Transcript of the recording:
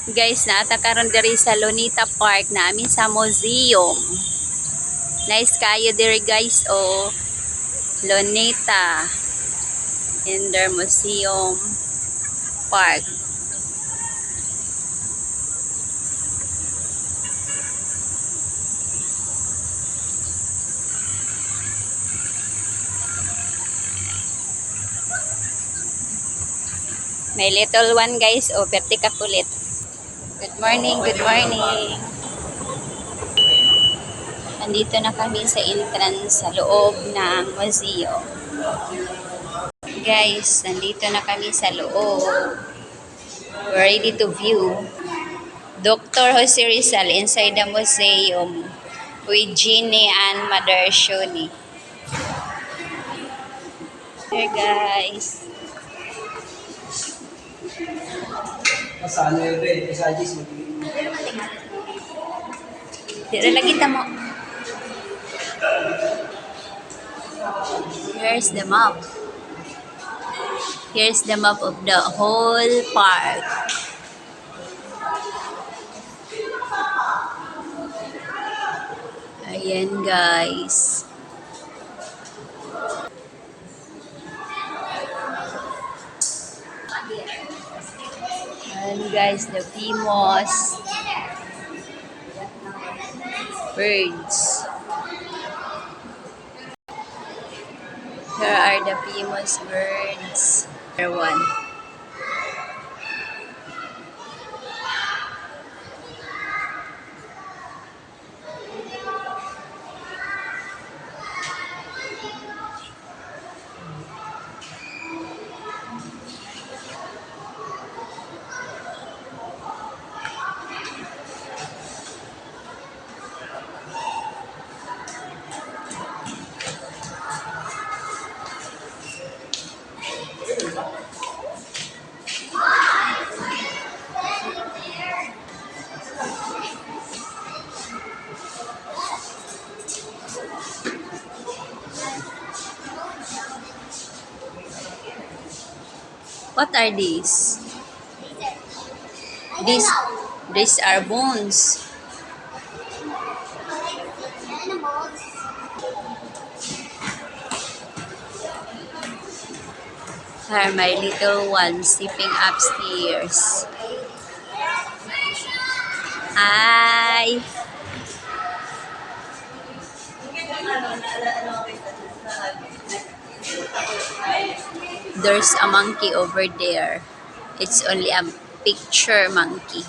Guys, naata karon diri sa Lunita Park namin sa museum. Nice kayo diri guys, oh. Lunita in their museum park. May little one guys, oh, perti ka kulit. Good morning, good morning. Andito na kami sa entrance sa loob ng museum. Guys, nandito na kami sa loob. We're ready to view Dr. Jose Rizal inside the museum with Jeannie and Mother Shoni. Here guys. Dito lagi tamo. Here's the map. Here's the map of the whole park. Ayan guys. Ayan guys, the famous birds. Here are the famous birds. Here one. What are these? These are bones. Are my little ones sleeping upstairs. Hi. There's a monkey over there. It's only a picture monkey.